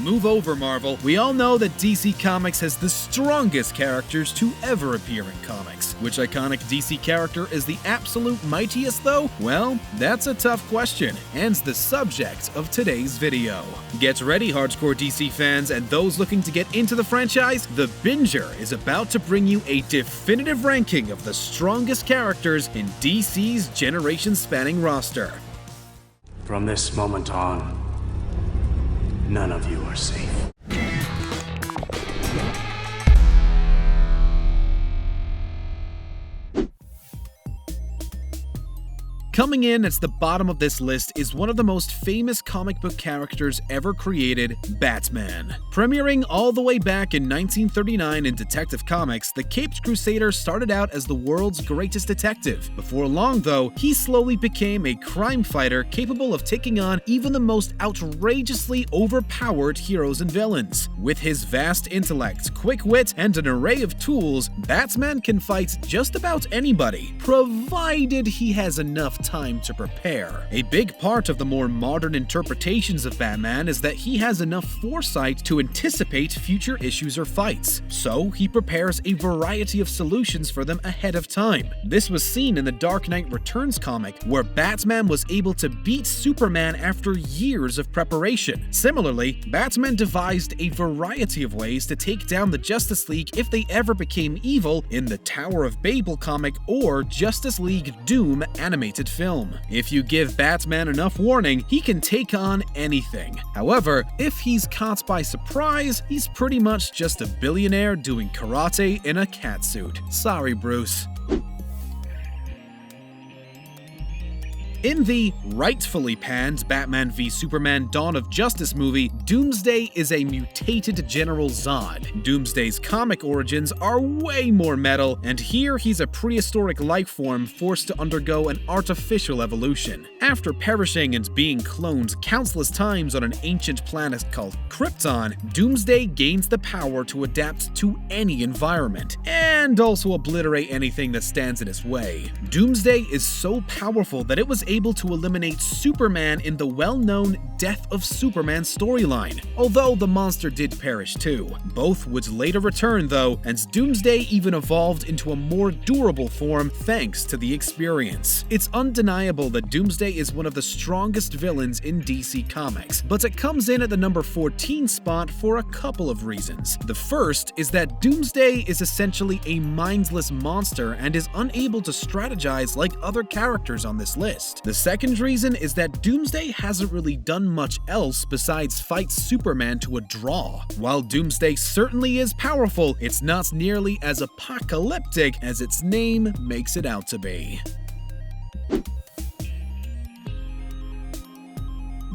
Move over, Marvel. We all know that DC Comics has the strongest characters to ever appear in comics. Which iconic DC character is the absolute mightiest though? Well, that's a tough question, and the subject of today's video. Get ready, hardcore DC fans and those looking to get into the franchise. TheBinger is about to bring you a definitive ranking of the strongest characters in DC's generation-spanning roster. From this moment on, none of you are safe. Coming in at the bottom of this list is one of the most famous comic book characters ever created, Batman. Premiering all the way back in 1939 in Detective Comics, the Caped Crusader started out as the world's greatest detective. Before long, though, he slowly became a crime fighter capable of taking on even the most outrageously overpowered heroes and villains. With his vast intellect, quick wit, and an array of tools, Batman can fight just about anybody, provided he has enough time to prepare. A big part of the more modern interpretations of Batman is that he has enough foresight to anticipate future issues or fights, so he prepares a variety of solutions for them ahead of time. This was seen in the Dark Knight Returns comic, where Batman was able to beat Superman after years of preparation. Similarly, Batman devised a variety of ways to take down the Justice League if they ever became evil in the Tower of Babel comic or Justice League Doom animated film. If you give Batman enough warning, he can take on anything. However, if he's caught by surprise, he's pretty much just a billionaire doing karate in a catsuit. Sorry, Bruce. In the rightfully panned Batman v Superman Dawn of Justice movie, Doomsday is a mutated General Zod. Doomsday's comic origins are way more metal, and here he's a prehistoric life form forced to undergo an artificial evolution. After perishing and being cloned countless times on an ancient planet called Krypton, Doomsday gains the power to adapt to any environment, and also obliterate anything that stands in his way. Doomsday is so powerful that it was able to eliminate Superman in the well-known Death of Superman storyline, although the monster did perish too. Both would later return though, and Doomsday even evolved into a more durable form thanks to the experience. It's undeniable that Doomsday is one of the strongest villains in DC Comics, but it comes in at the number 14 spot for a couple of reasons. The first is that Doomsday is essentially a mindless monster and is unable to strategize like other characters on this list. The second reason is that Doomsday hasn't really done much else besides fight Superman to a draw. While Doomsday certainly is powerful, it's not nearly as apocalyptic as its name makes it out to be.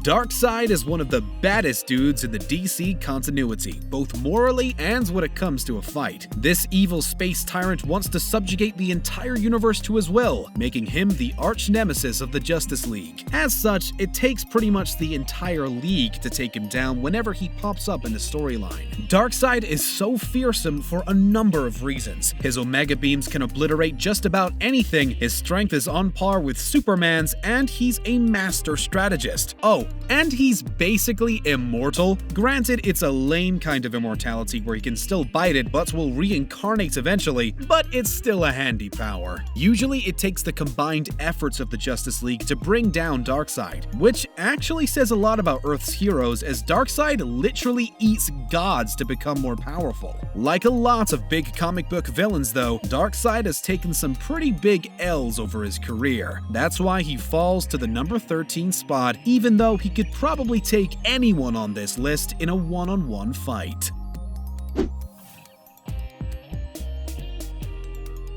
Darkseid is one of the baddest dudes in the DC continuity, both morally and when it comes to a fight. This evil space tyrant wants to subjugate the entire universe to his will, making him the arch nemesis of the Justice League. As such, it takes pretty much the entire league to take him down whenever he pops up in the storyline. Darkseid is so fearsome for a number of reasons. His Omega beams can obliterate just about anything, his strength is on par with Superman's, and he's a master strategist. Oh, and he's basically immortal. Granted, it's a lame kind of immortality where he can still bite it but will reincarnate eventually, but it's still a handy power. Usually it takes the combined efforts of the Justice League to bring down Darkseid, which actually says a lot about Earth's heroes, as Darkseid literally eats gods to become more powerful. Like a lot of big comic book villains though, Darkseid has taken some pretty big L's over his career. That's why he falls to the number 13 spot, even though he could probably take anyone on this list in a one-on-one fight.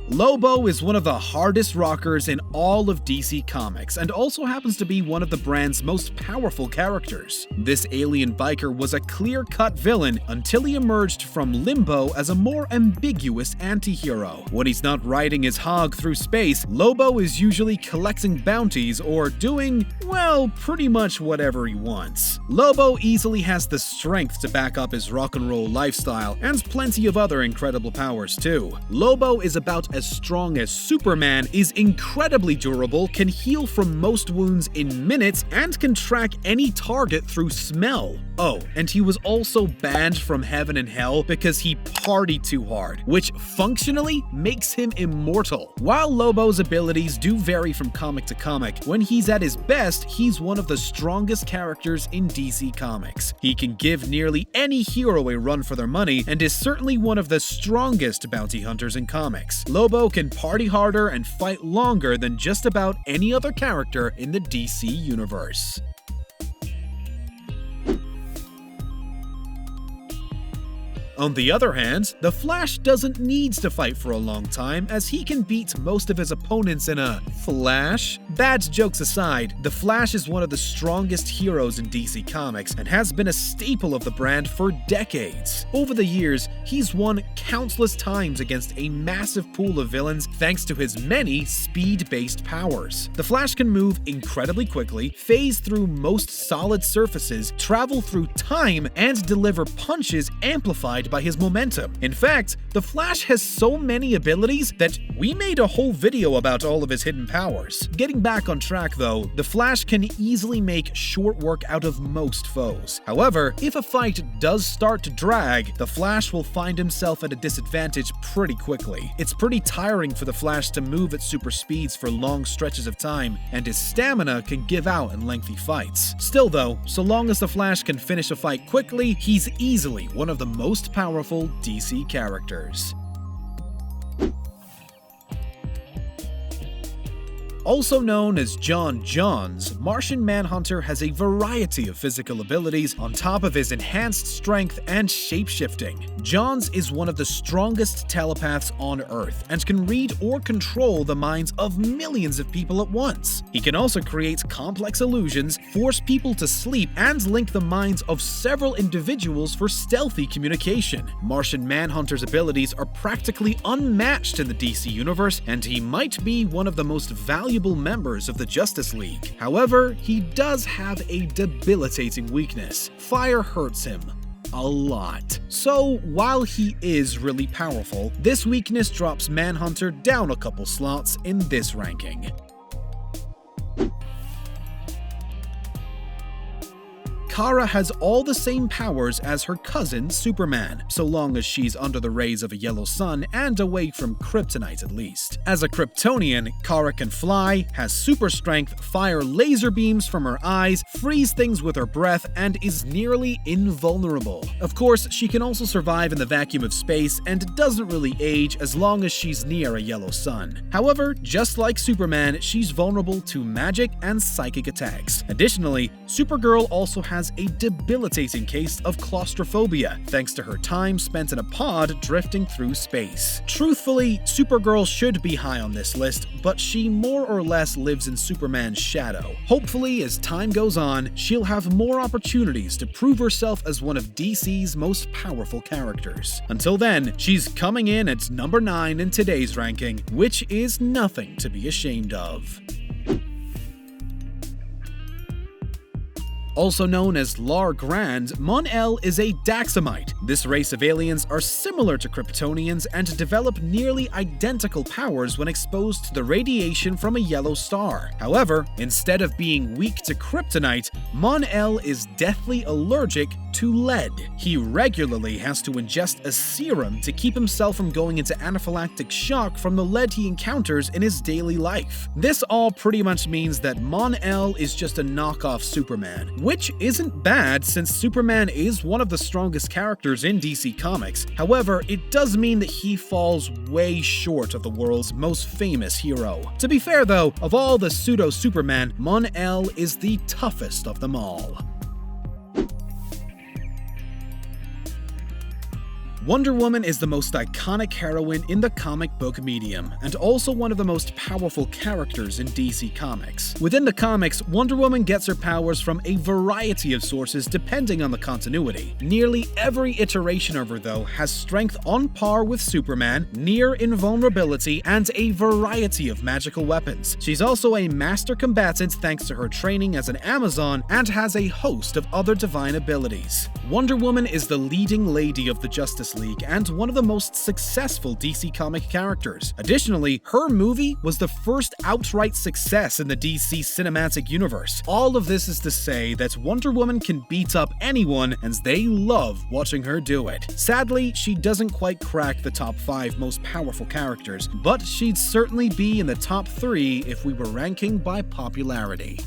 Lobo is one of the hardest rockers in all of DC Comics, and also happens to be one of the brand's most powerful characters. This alien biker was a clear-cut villain until he emerged from limbo as a more ambiguous anti-hero. When he's not riding his hog through space, Lobo is usually collecting bounties or doing, well, pretty much whatever he wants. Lobo easily has the strength to back up his rock and roll lifestyle, and plenty of other incredible powers too. Lobo is about as as strong as Superman, is incredibly durable, can heal from most wounds in minutes, and can track any target through smell. Oh, and he was also banned from heaven and hell because he partied too hard, which functionally makes him immortal. While Lobo's abilities do vary from comic to comic, when he's at his best, he's one of the strongest characters in DC Comics. He can give nearly any hero a run for their money and is certainly one of the strongest bounty hunters in comics. Lobo can party harder and fight longer than just about any other character in the DC universe. On the other hand, the Flash doesn't need to fight for a long time, as he can beat most of his opponents in a flash. Bad jokes aside, the Flash is one of the strongest heroes in DC Comics and has been a staple of the brand for decades. Over the years, he's won countless times against a massive pool of villains thanks to his many speed-based powers. The Flash can move incredibly quickly, phase through most solid surfaces, travel through time, and deliver punches amplified by his momentum. In fact, the Flash has so many abilities that we made a whole video about all of his hidden powers. Getting back on track though, the Flash can easily make short work out of most foes. However, if a fight does start to drag, the Flash will find himself at a disadvantage pretty quickly. It's pretty tiring for the Flash to move at super speeds for long stretches of time, and his stamina can give out in lengthy fights. Still though, so long as the Flash can finish a fight quickly, he's easily one of the most powerful DC characters. Also known as Johns, Martian Manhunter has a variety of physical abilities on top of his enhanced strength and shape-shifting. Johns is one of the strongest telepaths on Earth and can read or control the minds of millions of people at once. He can also create complex illusions, force people to sleep, and link the minds of several individuals for stealthy communication. Martian Manhunter's abilities are practically unmatched in the DC universe, and he might be one of the most valuable members of the Justice League. However, he does have a debilitating weakness. Fire hurts him a lot. So, while he is really powerful, this weakness drops Manhunter down a couple slots in this ranking. Kara has all the same powers as her cousin Superman, so long as she's under the rays of a yellow sun and away from kryptonite at least. As a Kryptonian, Kara can fly, has super strength, fire laser beams from her eyes, freeze things with her breath, and is nearly invulnerable. Of course, she can also survive in the vacuum of space and doesn't really age as long as she's near a yellow sun. However, just like Superman, she's vulnerable to magic and psychic attacks. Additionally, Supergirl also has a debilitating case of claustrophobia, thanks to her time spent in a pod drifting through space. Truthfully, Supergirl should be high on this list, but she more or less lives in Superman's shadow. Hopefully, as time goes on, she'll have more opportunities to prove herself as one of DC's most powerful characters. Until then, she's coming in at number 9 in today's ranking, which is nothing to be ashamed of. Also known as Lar Grand, Mon-El is a Daxamite. This race of aliens are similar to Kryptonians and develop nearly identical powers when exposed to the radiation from a yellow star. However, instead of being weak to kryptonite, Mon-El is deathly allergic to lead. He regularly has to ingest a serum to keep himself from going into anaphylactic shock from the lead he encounters in his daily life. This all pretty much means that Mon-El is just a knockoff Superman, which isn't bad since Superman is one of the strongest characters in DC Comics. However, it does mean that he falls way short of the world's most famous hero. To be fair though, of all the pseudo-Superman, Mon-El is the toughest of them all. Wonder Woman is the most iconic heroine in the comic book medium, and also one of the most powerful characters in DC Comics. Within the comics, Wonder Woman gets her powers from a variety of sources depending on the continuity. Nearly every iteration of her, though, has strength on par with Superman, near invulnerability, and a variety of magical weapons. She's also a master combatant thanks to her training as an Amazon, and has a host of other divine abilities. Wonder Woman is the leading lady of the Justice Justice League and one of the most successful DC comic characters. Additionally, her movie was the first outright success in the DC cinematic universe. All of this is to say that Wonder Woman can beat up anyone, and they love watching her do it. Sadly, she doesn't quite crack the top 5 most powerful characters, but she'd certainly be in the top 3 if we were ranking by popularity.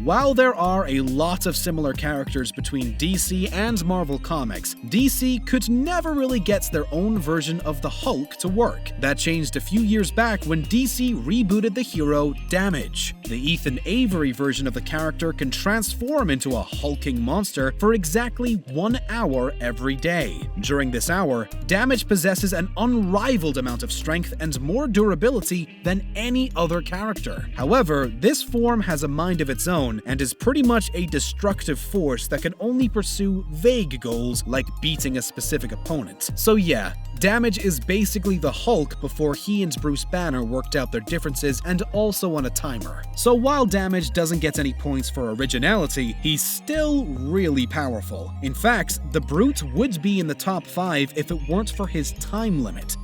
While there are a lot of similar characters between DC and Marvel Comics, DC could never really get their own version of the Hulk to work. That changed a few years back when DC rebooted the hero Damage. The Ethan Avery version of the character can transform into a hulking monster for exactly 1 hour every day. During this hour, Damage possesses an unrivaled amount of strength and more durability than any other character. However, this form has a mind of its own and is pretty much a destructive force that can only pursue vague goals like beating a specific opponent. So yeah, Damage is basically the Hulk before he and Bruce Banner worked out their differences and also on a timer. So while Damage doesn't get any points for originality, he's still really powerful. In fact, the Brute would be in the top 5 if it weren't for his time limit.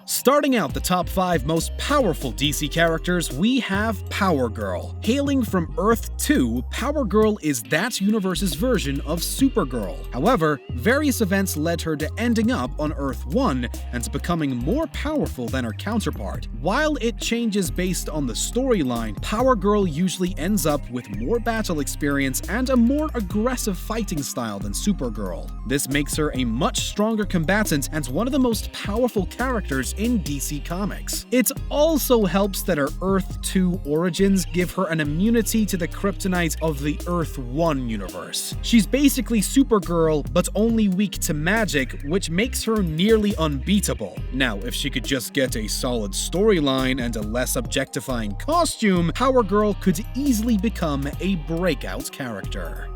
Starting out the top 5 most powerful DC characters, we have Power Girl. Hailing from Earth 2, Power Girl is that universe's version of Supergirl. However, various events led her to ending up on Earth 1 and becoming more powerful than her counterpart. While it changes based on the storyline, Power Girl usually ends up with more battle experience and a more aggressive fighting style than Supergirl. This makes her a much stronger combatant and one of the most powerful characters in DC Comics. It also helps that her Earth 2 origins give her an immunity to the kryptonite of the Earth 1 universe. She's basically Supergirl, but only weak to magic, which makes her nearly unbeatable. Now, if she could just get a solid storyline and a less objectifying costume, Power Girl could easily become a breakout character.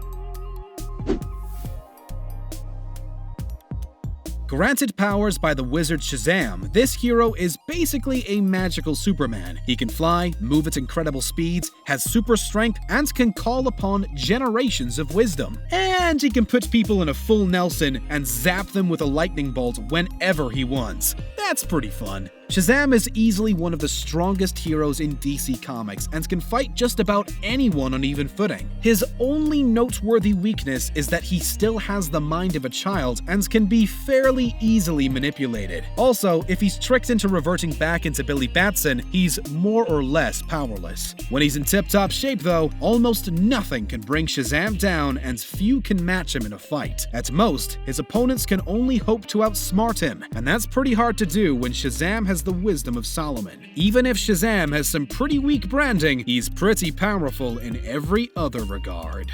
Granted powers by the wizard Shazam, this hero is basically a magical Superman. He can fly, move at incredible speeds, has super strength, and can call upon generations of wisdom. And he can put people in a full Nelson and zap them with a lightning bolt whenever he wants. That's pretty fun. Shazam is easily one of the strongest heroes in DC Comics and can fight just about anyone on even footing. His only noteworthy weakness is that he still has the mind of a child and can be fairly easily manipulated. Also, if he's tricked into reverting back into Billy Batson, he's more or less powerless. When he's in tip-top shape though, almost nothing can bring Shazam down and few can match him in a fight. At most, his opponents can only hope to outsmart him, and that's pretty hard to do when Shazam has the wisdom of Solomon. Even if Shazam has some pretty weak branding, he's pretty powerful in every other regard.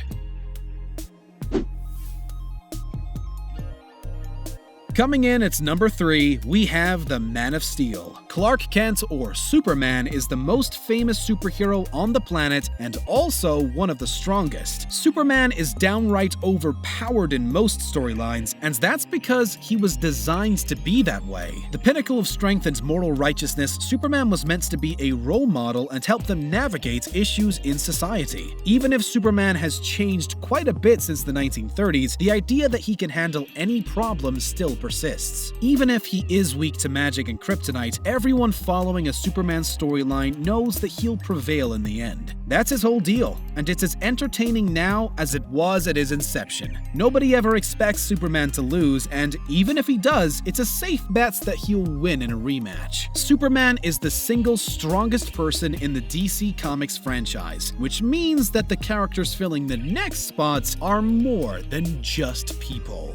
Coming in at number 3, we have the Man of Steel. Clark Kent, or Superman, is the most famous superhero on the planet and also one of the strongest. Superman is downright overpowered in most storylines, and that's because he was designed to be that way. The pinnacle of strength and moral righteousness, Superman was meant to be a role model and help them navigate issues in society. Even if Superman has changed quite a bit since the 1930s, the idea that he can handle any problem still persists. Even if he is weak to magic and kryptonite, everyone following a Superman storyline knows that he'll prevail in the end. That's his whole deal, and it's as entertaining now as it was at his inception. Nobody ever expects Superman to lose, and even if he does, it's a safe bet that he'll win in a rematch. Superman is the single strongest person in the DC Comics franchise, which means that the characters filling the next spots are more than just people.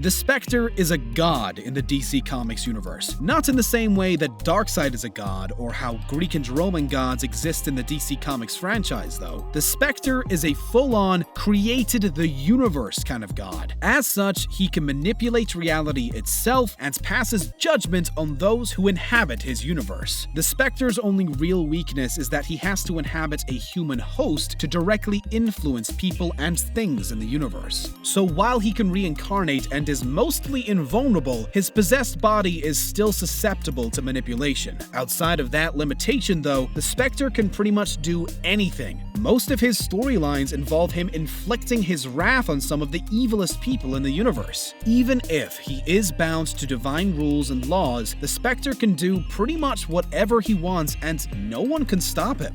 The Specter is a god in the DC Comics universe, not in the same way that Darkseid is a god or how Greek and Roman gods exist in the DC Comics franchise though. The Specter is a full-on, created-the-universe kind of god. As such, he can manipulate reality itself and passes judgment on those who inhabit his universe. The Specter's only real weakness is that he has to inhabit a human host to directly influence people and things in the universe. So while he can reincarnate and and is mostly invulnerable, his possessed body is still susceptible to manipulation. Outside of that limitation though, the Spectre can pretty much do anything. Most of his storylines involve him inflicting his wrath on some of the evilest people in the universe. Even if he is bound to divine rules and laws, the Spectre can do pretty much whatever he wants and no one can stop him.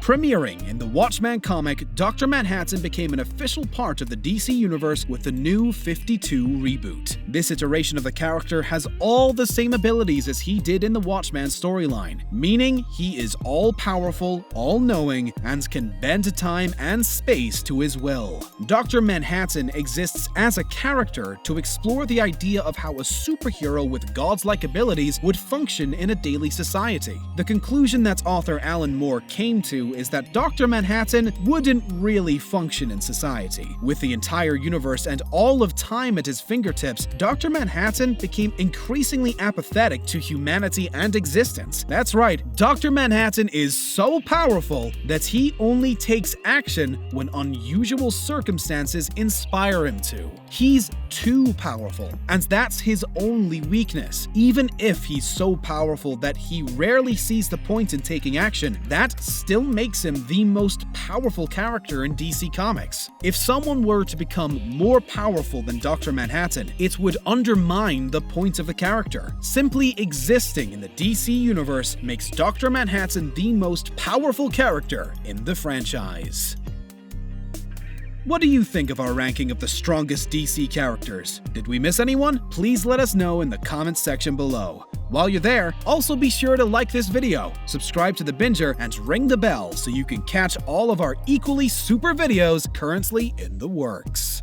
Premiering in the Watchmen comic, Dr. Manhattan became an official part of the DC Universe with the New 52 reboot. This iteration of the character has all the same abilities as he did in the Watchmen storyline, meaning he is all-powerful, all-knowing, and can bend time and space to his will. Dr. Manhattan exists as a character to explore the idea of how a superhero with godlike abilities would function in a daily society. The conclusion that author Alan Moore came to is that Dr. Manhattan wouldn't really function in society. With the entire universe and all of time at his fingertips, Dr. Manhattan became increasingly apathetic to humanity and existence. That's right, Dr. Manhattan is so powerful that he only takes action when unusual circumstances inspire him to. He's too powerful, and that's his only weakness. Even if he's so powerful that he rarely sees the point in taking action, that still makes him the most powerful character in DC Comics. If someone were to become more powerful than Dr. Manhattan, it would undermine the point of the character. Simply existing in the DC Universe makes Dr. Manhattan the most powerful character in the franchise. What do you think of our ranking of the strongest DC characters? Did we miss anyone? Please let us know in the comments section below. While you're there, also be sure to like this video, subscribe to TheBinger, and ring the bell so you can catch all of our equally super videos currently in the works.